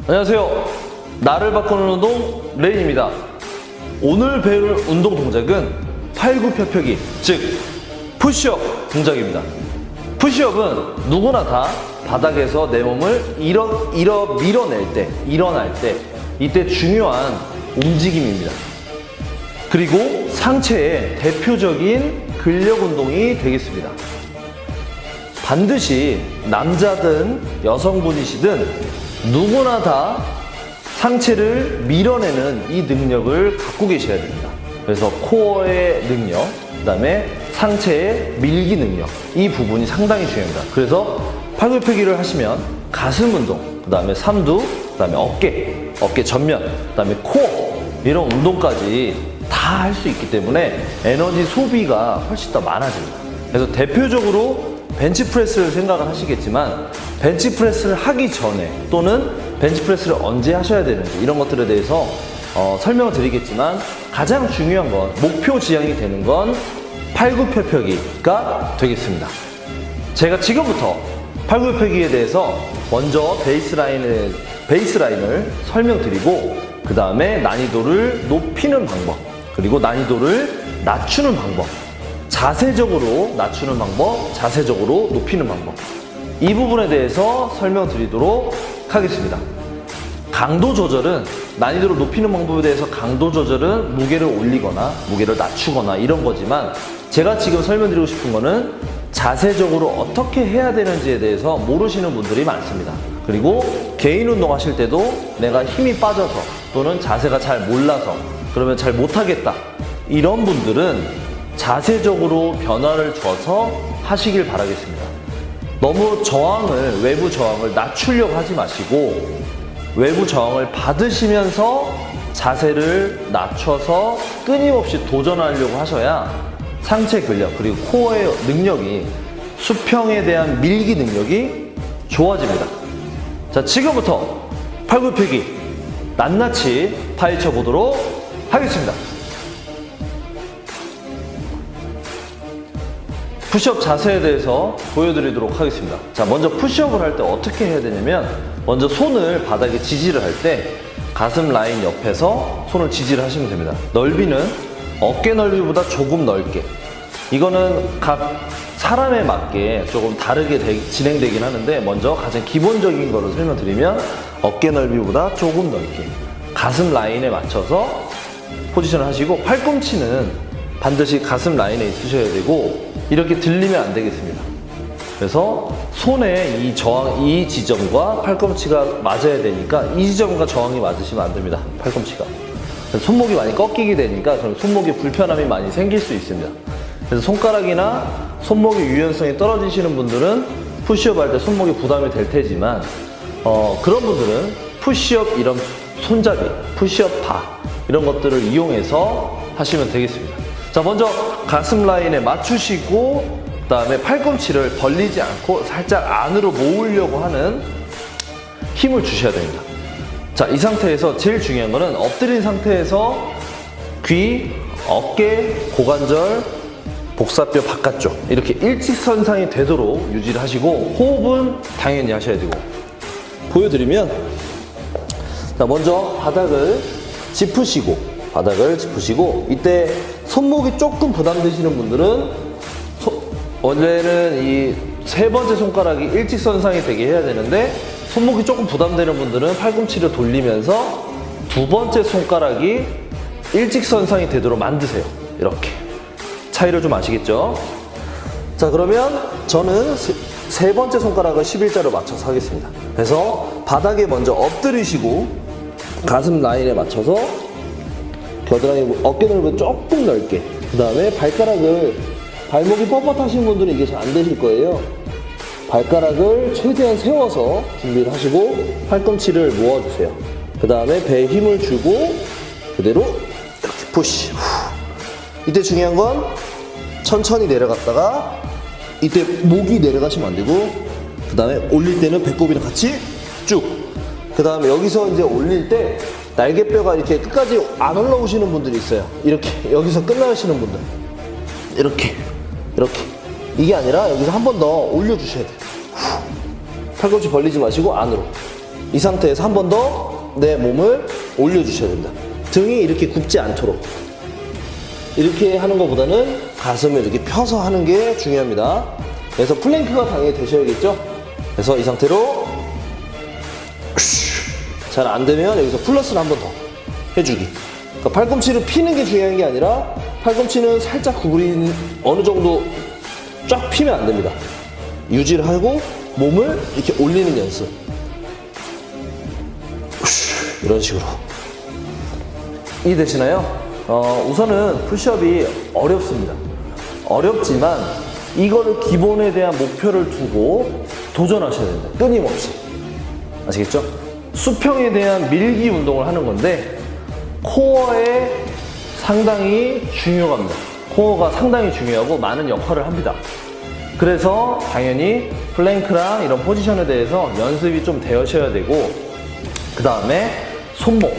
안녕하세요. 나를 바꾸는 운동 레인입니다. 오늘 배울 운동 동작은 팔굽혀펴기, 즉 푸시업 동작입니다. 푸시업은 누구나 다 바닥에서 내 몸을 밀어낼 때, 일어날 때 이때 중요한 움직임입니다. 그리고 상체의 대표적인 근력 운동이 되겠습니다. 반드시 남자든 여성분이시든 누구나 다 상체를 밀어내는 이 능력을 갖고 계셔야 됩니다. 그래서 코어의 능력, 그 다음에 상체의 밀기 능력, 이 부분이 상당히 중요합니다. 그래서 팔굽혀펴기를 하시면 가슴 운동, 그 다음에 삼두, 그 다음에 어깨 전면, 그 다음에 코어, 이런 운동까지 다 할 수 있기 때문에 에너지 소비가 훨씬 더 많아집니다. 그래서 대표적으로 벤치프레스를 생각을 하시겠지만 벤치프레스를 하기 전에 또는 벤치프레스를 언제 하셔야 되는지 이런 것들에 대해서 설명을 드리겠지만 가장 중요한 건 목표 지향이 되는 건 팔굽혀펴기가 되겠습니다. 제가 지금부터 팔굽혀펴기에 대해서 먼저 베이스라인을 설명드리고 그 다음에 난이도를 높이는 방법, 그리고 난이도를 낮추는 방법, 자세적으로 낮추는 방법, 자세적으로 높이는 방법, 이 부분에 대해서 설명드리도록 하겠습니다. 강도 조절은, 난이도를 높이는 방법에 대해서 강도 조절은 무게를 올리거나 무게를 낮추거나 이런 거지만 제가 지금 설명드리고 싶은 거는 자세적으로 어떻게 해야 되는지에 대해서 모르시는 분들이 많습니다. 그리고 개인 운동 하실 때도 내가 힘이 빠져서 또는 자세가 잘 몰라서 그러면 잘 못하겠다, 이런 분들은 자세적으로 변화를 줘서 하시길 바라겠습니다. 너무 외부 저항을 낮추려고 하지 마시고 외부 저항을 받으시면서 자세를 낮춰서 끊임없이 도전하려고 하셔야 상체 근력 그리고 코어의 능력이, 수평에 대한 밀기 능력이 좋아집니다. 자, 지금부터 팔굽혀펴기 낱낱이 파헤쳐 보도록 하겠습니다. 푸시업 자세에 대해서 보여드리도록 하겠습니다. 자, 먼저 푸시업을 할 때 어떻게 해야 되냐면 먼저 손을 바닥에 지지를 할 때 가슴 라인 옆에서 손을 지지를 하시면 됩니다. 넓이는 어깨 넓이보다 조금 넓게, 이거는 각 사람에 맞게 조금 다르게 진행되긴 하는데 먼저 가장 기본적인 거를 설명드리면 어깨 넓이보다 조금 넓게 가슴 라인에 맞춰서 포지션을 하시고 팔꿈치는 반드시 가슴 라인에 있으셔야 되고 이렇게 들리면 안 되겠습니다. 그래서 손에 이 지점과 팔꿈치가 맞아야 되니까 이 지점과 저항이 맞으시면 안 됩니다. 팔꿈치가. 그래서 손목이 많이 꺾이게 되니까 그럼 손목에 불편함이 많이 생길 수 있습니다. 그래서 손가락이나 손목의 유연성이 떨어지시는 분들은 푸시업 할 때 손목이 부담이 될 테지만 그런 분들은 푸시업 이런 손잡이, 푸시업 바 이런 것들을 이용해서 하시면 되겠습니다. 자, 먼저 가슴 라인에 맞추시고 그 다음에 팔꿈치를 벌리지 않고 살짝 안으로 모으려고 하는 힘을 주셔야 됩니다. 자, 이 상태에서 제일 중요한 거는 엎드린 상태에서 귀, 어깨, 고관절, 복사뼈 바깥쪽 이렇게 일직선상이 되도록 유지를 하시고 호흡은 당연히 하셔야 되고, 보여드리면 자, 먼저 바닥을 짚으시고 이때 손목이 조금 부담되시는 분들은 원래는 이 세 번째 손가락이 일직선상이 되게 해야 되는데 손목이 조금 부담되는 분들은 팔꿈치를 돌리면서 두 번째 손가락이 일직선상이 되도록 만드세요. 이렇게 차이를 좀 아시겠죠? 자, 그러면 저는 세 번째 손가락을 11자로 맞춰서 하겠습니다. 그래서 바닥에 먼저 엎드리시고 가슴 라인에 맞춰서 겨드랑이 어깨 넓이를 조금 넓게, 그 다음에 발목이 뻣뻣하신 분들은 이게 잘 안 되실 거예요. 발가락을 최대한 세워서 준비를 하시고 팔꿈치를 모아주세요. 그 다음에 배에 힘을 주고 그대로 이렇게 푸시. 이때 중요한 건 천천히 내려갔다가 이때 목이 내려가시면 안 되고 그 다음에 올릴 때는 배꼽이랑 같이 쭉. 그 다음에 여기서 이제 올릴 때 날개뼈가 이렇게 끝까지 안 올라오시는 분들이 있어요. 이렇게 여기서 끝나시는 분들 이렇게 이게 아니라 여기서 한 번 더 올려주셔야 돼요. 팔꿈치 벌리지 마시고 안으로. 이 상태에서 한 번 더 내 몸을 올려주셔야 됩니다. 등이 이렇게 굽지 않도록. 이렇게 하는 것보다는 가슴을 이렇게 펴서 하는 게 중요합니다. 그래서 플랭크가 당연히 되셔야겠죠? 그래서 이 상태로 잘 안 되면 여기서 플러스를 한 번 더 해주기. 그러니까 팔꿈치를 피는 게 중요한 게 아니라 팔꿈치는 살짝 구부린 어느 정도 쫙 피면 안 됩니다. 유지를 하고 몸을 이렇게 올리는 연습. 이런 식으로. 이해되시나요? 우선은 푸시업이 어렵습니다. 어렵지만 이거를 기본에 대한 목표를 두고 도전하셔야 됩니다. 끊임없이. 아시겠죠? 수평에 대한 밀기 운동을 하는 건데 코어에 상당히 중요합니다. 코어가 상당히 중요하고 많은 역할을 합니다. 그래서 당연히 플랭크랑 이런 포지션에 대해서 연습이 좀 되셔야 되고, 그 다음에 손목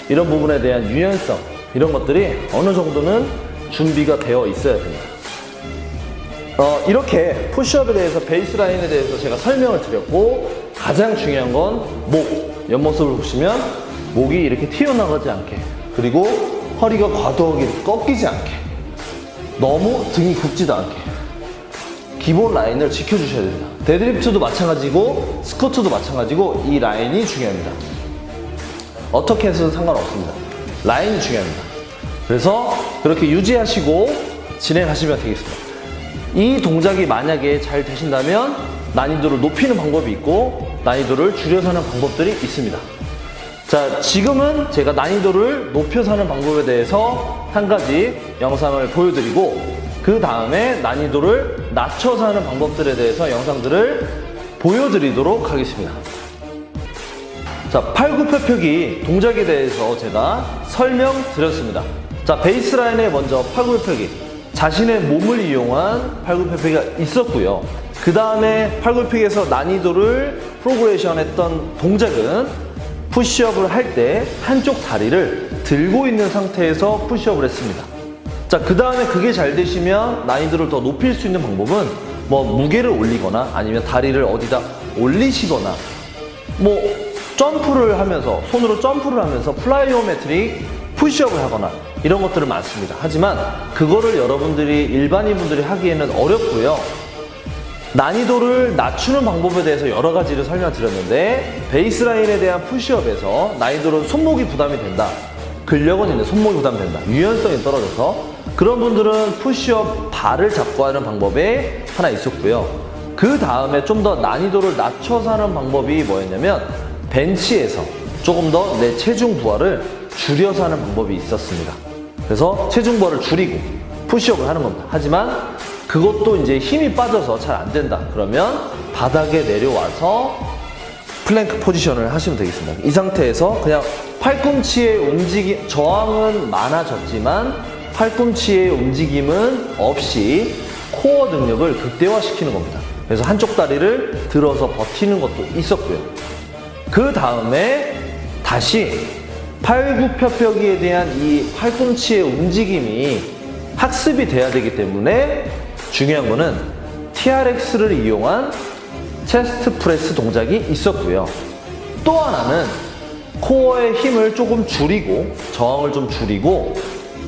이런 부분에 대한 유연성 이런 것들이 어느 정도는 준비가 되어 있어야 됩니다. 이렇게 푸시업에 대해서 베이스라인에 대해서 제가 설명을 드렸고, 가장 중요한 건 목, 옆모습을 보시면 목이 이렇게 튀어나가지 않게, 그리고 허리가 과도하게 꺾이지 않게, 너무 등이 굽지도 않게 기본 라인을 지켜주셔야 됩니다. 데드리프트도 마찬가지고 스쿼트도 마찬가지고 이 라인이 중요합니다. 어떻게 해서는 상관없습니다. 라인이 중요합니다. 그래서 그렇게 유지하시고 진행하시면 되겠습니다. 이 동작이 만약에 잘 되신다면 난이도를 높이는 방법이 있고 난이도를 줄여서 하는 방법들이 있습니다. 자, 지금은 제가 난이도를 높여서 하는 방법에 대해서 한 가지 영상을 보여드리고, 그 다음에 난이도를 낮춰서 하는 방법들에 대해서 영상들을 보여드리도록 하겠습니다. 자, 팔굽혀펴기 동작에 대해서 제가 설명드렸습니다. 자, 베이스라인에 먼저 팔굽혀펴기, 자신의 몸을 이용한 팔굽혀펴기가 있었고요. 그 다음에 팔굽혀펴기에서 난이도를 프로그레이션 했던 동작은 푸시업을 할 때 한쪽 다리를 들고 있는 상태에서 푸시업을 했습니다. 자, 그 다음에 그게 잘 되시면 난이도를 더 높일 수 있는 방법은 뭐 무게를 올리거나 아니면 다리를 어디다 올리시거나 뭐 점프를 하면서, 손으로 점프를 하면서 플라이오메트릭 푸시업을 하거나 이런 것들은 많습니다. 하지만 그거를 여러분들이 일반인 분들이 하기에는 어렵고요. 난이도를 낮추는 방법에 대해서 여러 가지를 설명드렸는데, 베이스라인에 대한 푸시업에서 난이도는 손목이 부담이 된다, 근력은 있는데 손목이 부담이 된다, 유연성이 떨어져서, 그런 분들은 푸시업 발을 잡고 하는 방법에 하나 있었고요. 그 다음에 좀 더 난이도를 낮춰서 하는 방법이 뭐였냐면 벤치에서 조금 더 내 체중 부하를 줄여서 하는 방법이 있었습니다. 그래서 체중 부하를 줄이고 푸시업을 하는 겁니다. 하지만 그것도 이제 힘이 빠져서 잘 안 된다 그러면 바닥에 내려와서 플랭크 포지션을 하시면 되겠습니다. 이 상태에서 그냥 팔꿈치의 움직임, 저항은 많아졌지만 팔꿈치의 움직임은 없이 코어 능력을 극대화시키는 겁니다. 그래서 한쪽 다리를 들어서 버티는 것도 있었고요. 그 다음에 다시 팔굽혀펴기에 대한 이 팔꿈치의 움직임이 학습이 돼야 되기 때문에 중요한 거는 TRX를 이용한 체스트 프레스 동작이 있었고요. 또 하나는 코어의 힘을 조금 줄이고 저항을 좀 줄이고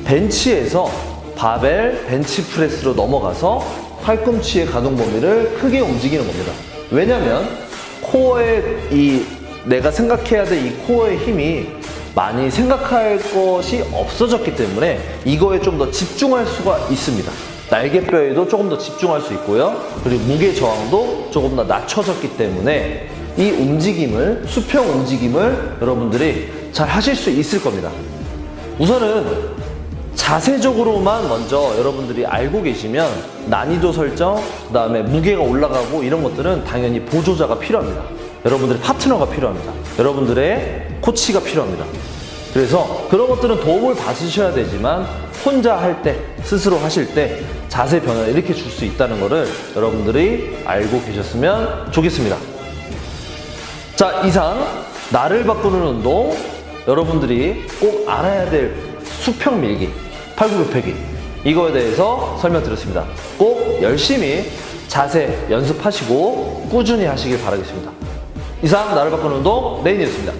벤치에서 바벨 벤치 프레스로 넘어가서 팔꿈치의 가동 범위를 크게 움직이는 겁니다. 왜냐면 코어의 내가 생각해야 될 이 코어의 힘이 많이 생각할 것이 없어졌기 때문에 이거에 좀 더 집중할 수가 있습니다. 날개뼈에도 조금 더 집중할 수 있고요. 그리고 무게 저항도 조금 더 낮춰졌기 때문에 이 움직임을, 수평 움직임을 여러분들이 잘 하실 수 있을 겁니다. 우선은 자세적으로만 먼저 여러분들이 알고 계시면 난이도 설정, 그 다음에 무게가 올라가고 이런 것들은 당연히 보조자가 필요합니다. 여러분들의 파트너가 필요합니다. 여러분들의 코치가 필요합니다. 그래서 그런 것들은 도움을 받으셔야 되지만 혼자 할 때, 스스로 하실 때 자세 변화를 이렇게 줄 수 있다는 것을 여러분들이 알고 계셨으면 좋겠습니다. 자, 이상 나를 바꾸는 운동, 여러분들이 꼭 알아야 될 수평 밀기, 팔굽혀펴기, 이거에 대해서 설명드렸습니다. 꼭 열심히 자세 연습하시고 꾸준히 하시길 바라겠습니다. 이상 나를 바꾸는 운동 레인이었습니다.